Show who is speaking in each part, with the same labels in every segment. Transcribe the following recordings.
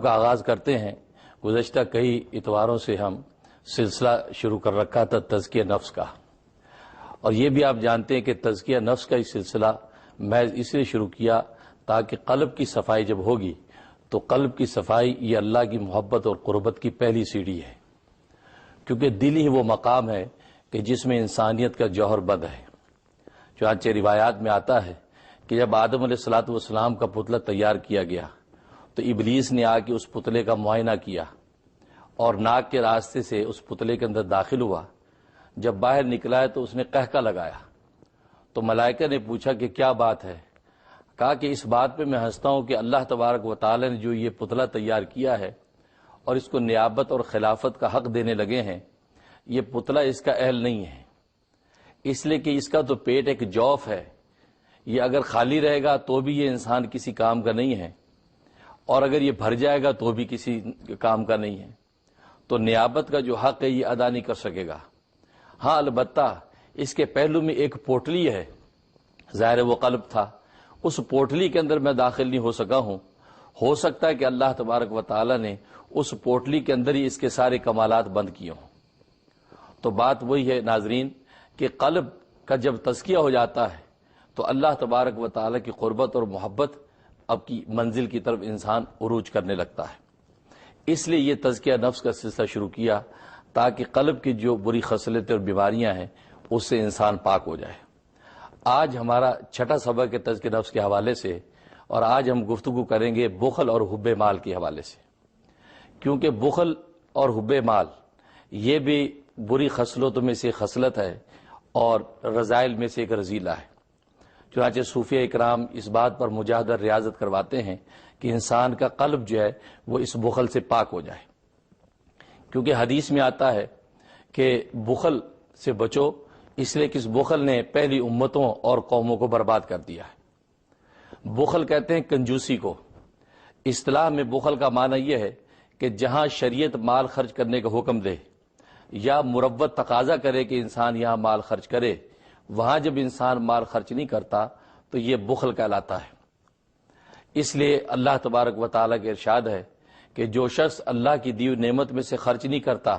Speaker 1: کا آغاز کرتے ہیں۔ گزشتہ کئی اتواروں سے ہم سلسلہ شروع کر رکھا تھا تزکیہ نفس کا، اور یہ بھی آپ جانتے ہیں کہ تزکیہ نفس کا یہ سلسلہ میں اس لیے شروع کیا تاکہ قلب کی صفائی جب ہوگی تو قلب کی صفائی یہ اللہ کی محبت اور قربت کی پہلی سیڑھی ہے، کیونکہ دل ہی وہ مقام ہے کہ جس میں انسانیت کا جوہر بند ہے۔ چنانچہ روایات میں آتا ہے کہ جب آدم علیہ الصلوۃ والسلام کا پتلا تیار کیا گیا تو ابلیس نے آ کے اس پتلے کا معائنہ کیا اور ناک کے راستے سے اس پتلے کے اندر داخل ہوا۔ جب باہر نکلا ہے تو اس نے قہقہ لگایا، تو ملائکہ نے پوچھا کہ کیا بات ہے؟ کہا کہ اس بات پہ میں ہنستا ہوں کہ اللہ تبارک و تعالی نے جو یہ پتلا تیار کیا ہے اور اس کو نیابت اور خلافت کا حق دینے لگے ہیں، یہ پتلا اس کا اہل نہیں ہے، اس لیے کہ اس کا تو پیٹ ایک جوف ہے، یہ اگر خالی رہے گا تو بھی یہ انسان کسی کام کا نہیں ہے، اور اگر یہ بھر جائے گا تو بھی کسی کام کا نہیں ہے، تو نیابت کا جو حق ہے یہ ادا نہیں کر سکے گا۔ ہاں البتہ اس کے پہلو میں ایک پوٹلی ہے، ظاہر وہ قلب تھا، اس پوٹلی کے اندر میں داخل نہیں ہو سکا ہوں، ہو سکتا ہے کہ اللہ تبارک و تعالی نے اس پوٹلی کے اندر ہی اس کے سارے کمالات بند کیے ہوں۔ تو بات وہی ہے ناظرین کہ قلب کا جب تزکیہ ہو جاتا ہے تو اللہ تبارک و تعالی کی قربت اور محبت اب کی منزل کی طرف انسان عروج کرنے لگتا ہے۔ اس لیے یہ تزکیہ نفس کا سلسلہ شروع کیا تاکہ قلب کی جو بری خصلتیں اور بیماریاں ہیں اس سے انسان پاک ہو جائے۔ آج ہمارا چھٹا سبق ہے تزکیہ نفس کے حوالے سے، اور آج ہم گفتگو کریں گے بخل اور حب مال کے حوالے سے، کیونکہ بخل اور حب مال یہ بھی بری خصلتوں میں سے خصلت ہے اور رذائل میں سے ایک رذیلہ ہے۔ چنانچہ صوفیہ اکرام اس بات پر مجاہدہ ریاضت کرواتے ہیں کہ انسان کا قلب جو ہے وہ اس بخل سے پاک ہو جائے، کیونکہ حدیث میں آتا ہے کہ بخل سے بچو، اس لیے کہ اس بخل نے پہلی امتوں اور قوموں کو برباد کر دیا ہے۔ بخل کہتے ہیں کنجوسی کو۔ اصطلاح میں بخل کا معنی یہ ہے کہ جہاں شریعت مال خرچ کرنے کا حکم دے یا مروت تقاضا کرے کہ انسان یہاں مال خرچ کرے، وہاں جب انسان مال خرچ نہیں کرتا تو یہ بخل کہلاتا ہے۔ اس لیے اللہ تبارک و تعالیٰ کا ارشاد ہے کہ جو شخص اللہ کی دی ہوئی نعمت میں سے خرچ نہیں کرتا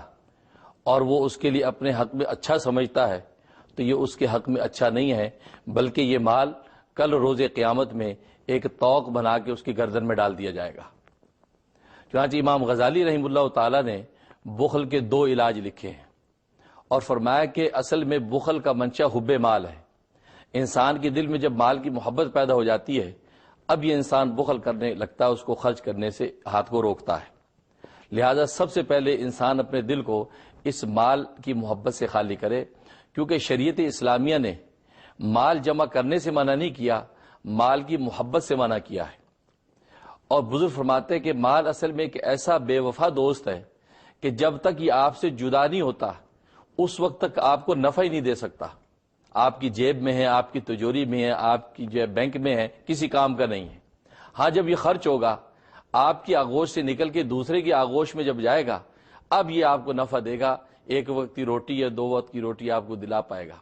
Speaker 1: اور وہ اس کے لیے اپنے حق میں اچھا سمجھتا ہے تو یہ اس کے حق میں اچھا نہیں ہے، بلکہ یہ مال کل روز قیامت میں ایک طوق بنا کے اس کی گردن میں ڈال دیا جائے گا۔ چنانچہ امام غزالی رحمہ اللہ تعالیٰ نے بخل کے 2 علاج لکھے ہیں اور فرمایا کہ اصل میں بخل کا منشا حب مال ہے۔ انسان کے دل میں جب مال کی محبت پیدا ہو جاتی ہے، اب یہ انسان بخل کرنے لگتا ہے، اس کو خرچ کرنے سے ہاتھ کو روکتا ہے۔ لہذا سب سے پہلے انسان اپنے دل کو اس مال کی محبت سے خالی کرے، کیونکہ شریعت اسلامیہ نے مال جمع کرنے سے منع نہیں کیا، مال کی محبت سے منع کیا ہے۔ اور بزرگ فرماتے ہیں کہ مال اصل میں ایک ایسا بے وفا دوست ہے کہ جب تک یہ آپ سے جدا نہیں ہوتا اس وقت تک آپ کو نفع ہی نہیں دے سکتا۔ آپ کی جیب میں ہے، آپ کی تجوری میں ہے، آپ کی جو ہے بینک میں ہے، کسی کام کا نہیں ہے۔ ہاں جب یہ خرچ ہوگا، آپ کی آغوش سے نکل کے دوسرے کی آغوش میں جب جائے گا، اب یہ آپ کو نفع دے گا، ایک وقت کی روٹی یا 2 وقت کی روٹی آپ کو دلا پائے گا،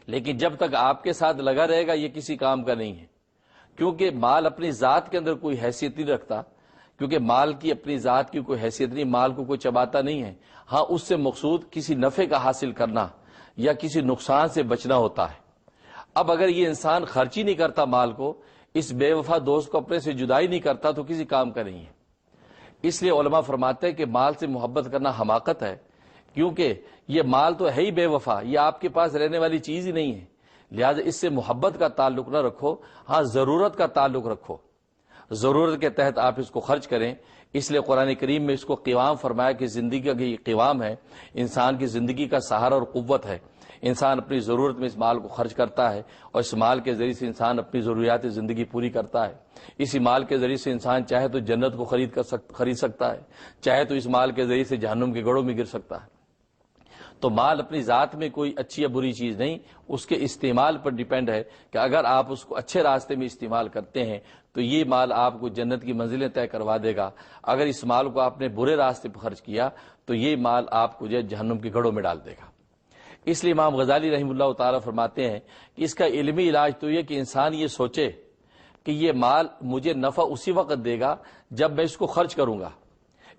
Speaker 1: لیکن جب تک آپ کے ساتھ لگا رہے گا یہ کسی کام کا نہیں ہے، کیونکہ مال اپنی ذات کے اندر کوئی حیثیت نہیں رکھتا، کیونکہ مال کی اپنی ذات کی کوئی حیثیت نہیں، مال کو کوئی چباتا نہیں ہے۔ ہاں اس سے مقصود کسی نفع کا حاصل کرنا یا کسی نقصان سے بچنا ہوتا ہے۔ اب اگر یہ انسان خرچ ہی نہیں کرتا مال کو، اس بے وفا دوست کو اپنے سے جدائی نہیں کرتا تو کسی کام کا نہیں ہے۔ اس لیے علماء فرماتے ہیں کہ مال سے محبت کرنا حماقت ہے، کیونکہ یہ مال تو ہے ہی بے وفا، یہ آپ کے پاس رہنے والی چیز ہی نہیں ہے، لہذا اس سے محبت کا تعلق نہ رکھو، ہاں ضرورت کا تعلق رکھو، ضرورت کے تحت آپ اس کو خرچ کریں۔ اس لیے قرآن کریم میں اس کو قوام فرمایا کہ زندگی کا یہ قوام ہے، انسان کی زندگی کا سہارا اور قوت ہے۔ انسان اپنی ضرورت میں اس مال کو خرچ کرتا ہے اور اس مال کے ذریعے سے انسان اپنی ضروریات زندگی پوری کرتا ہے۔ اسی مال کے ذریعے سے انسان چاہے تو جنت کو خرید سکتا ہے، چاہے تو اس مال کے ذریعے سے جہنم کے گڑھوں میں گر سکتا ہے۔ تو مال اپنی ذات میں کوئی اچھی یا بری چیز نہیں، اس کے استعمال پر ڈیپینڈ ہے کہ اگر آپ اس کو اچھے راستے میں استعمال کرتے ہیں تو یہ مال آپ کو جنت کی منزلیں طے کروا دے گا، اگر اس مال کو آپ نے برے راستے پر خرچ کیا تو یہ مال آپ کو جو ہے جہنم کے گڑھوں میں ڈال دے گا۔ اس لیے امام غزالی رحمہ اللہ تعالیٰ فرماتے ہیں کہ اس کا علمی علاج تو یہ کہ انسان یہ سوچے کہ یہ مال مجھے نفع اسی وقت دے گا جب میں اس کو خرچ کروں گا.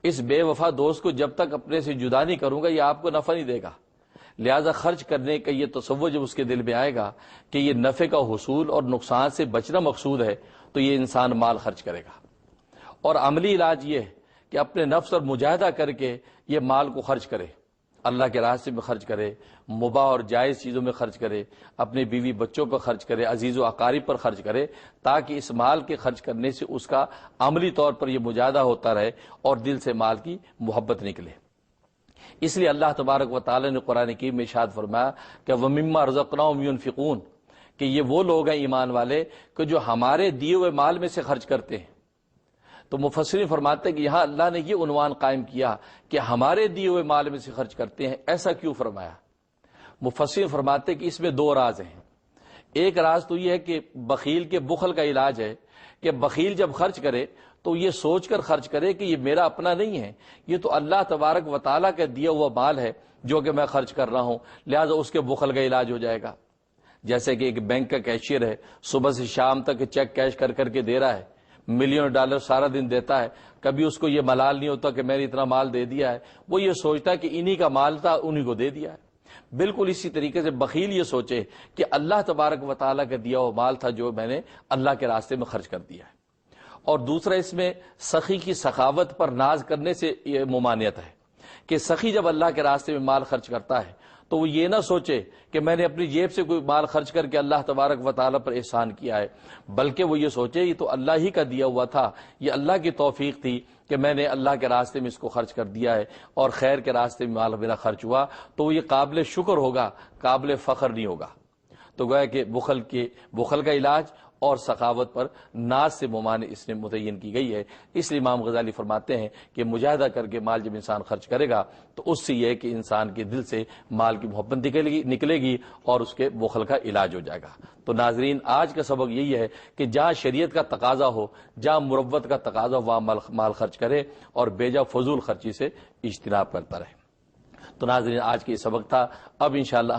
Speaker 1: اس بے وفا دوست کو جب تک اپنے سے جدا نہیں کروں گا یہ آپ کو نفع نہیں دے گا. لہذا خرچ کرنے کا یہ تصور جب اس کے دل میں آئے گا کہ یہ نفع کا حصول اور نقصان سے بچنا مقصود ہے تو یہ انسان مال خرچ کرے گا. اور عملی علاج یہ ہے کہ اپنے نفس اور مجاہدہ کر کے یہ مال کو خرچ کرے, اللہ کے راستے میں خرچ کرے, مباح اور جائز چیزوں میں خرچ کرے, اپنے بیوی بچوں پر خرچ کرے, عزیز و اقارب پر خرچ کرے, تاکہ اس مال کے خرچ کرنے سے اس کا عملی طور پر یہ مجاہدہ ہوتا رہے اور دل سے مال کی محبت نکلے. اس لیے اللہ تبارک و تعالی نے قرآن کریم میں ارشاد فرمایا کہ وَمِمَّا رَزَقْنَاهُمْ يُنْفِقُونَ, کہ یہ وہ لوگ ہیں ایمان والے کہ جو ہمارے دیے ہوئے مال میں سے خرچ کرتے ہیں. تو مفسرین فرماتے ہیں کہ یہاں اللہ نے یہ عنوان قائم کیا کہ ہمارے دیے ہوئے مال میں سے خرچ کرتے ہیں, ایسا کیوں فرمایا؟ مفسرین فرماتے ہیں کہ اس میں دو راز ہیں. ایک راز تو یہ ہے کہ بخیل کے بخل کا علاج ہے کہ بخیل جب خرچ کرے تو یہ سوچ کر خرچ کرے کہ یہ میرا اپنا نہیں ہے, یہ تو اللہ تبارک و تعالیٰ کا دیا ہوا مال ہے جو کہ میں خرچ کر رہا ہوں, لہذا اس کے بخل کا علاج ہو جائے گا. جیسے کہ ایک بینک کا کیشیئر ہے, صبح سے شام تک چیک کیش کر کر کے دے رہا ہے, ملین ڈالر سارا دن دیتا ہے, کبھی اس کو یہ ملال نہیں ہوتا کہ میں نے اتنا مال دے دیا ہے, وہ یہ سوچتا ہے کہ انہی کا مال تھا انہی کو دے دیا ہے. بالکل اسی طریقے سے بخیل یہ سوچے کہ اللہ تبارک و تعالیٰ کا دیا ہوا مال تھا جو میں نے اللہ کے راستے میں خرچ کر دیا ہے. اور دوسرا اس میں سخی کی سخاوت پر ناز کرنے سے یہ ممانعت ہے کہ سخی جب اللہ کے راستے میں مال خرچ کرتا ہے تو وہ یہ نہ سوچے کہ میں نے اپنی جیب سے کوئی مال خرچ کر کے اللہ تبارک و تعالیٰ پر احسان کیا ہے, بلکہ وہ یہ سوچے یہ تو اللہ ہی کا دیا ہوا تھا, یہ اللہ کی توفیق تھی کہ میں نے اللہ کے راستے میں اس کو خرچ کر دیا ہے اور خیر کے راستے میں مال میرا خرچ ہوا, تو وہ یہ قابل شکر ہوگا, قابل فخر نہیں ہوگا. تو گویا کہ بخل کا علاج اور سخاوت پر ناز سے ممانع اس نے متعین کی گئی ہے. اس لیے امام غزالی فرماتے ہیں کہ مجاہدہ کر کے مال جب انسان خرچ کرے گا تو اس سے یہ ہے کہ انسان کے دل سے مال کی محبت نکلے گی اور اس کے بخل کا علاج ہو جائے گا. تو ناظرین, آج کا سبق یہی ہے کہ جہاں شریعت کا تقاضا ہو, جہاں مروت کا تقاضا ہو, وہاں مال خرچ کرے اور بیجا فضول خرچی سے اجتناب کرتا رہے. تو ناظرین, آج کے یہ سبق تھا. اب انشاءاللہ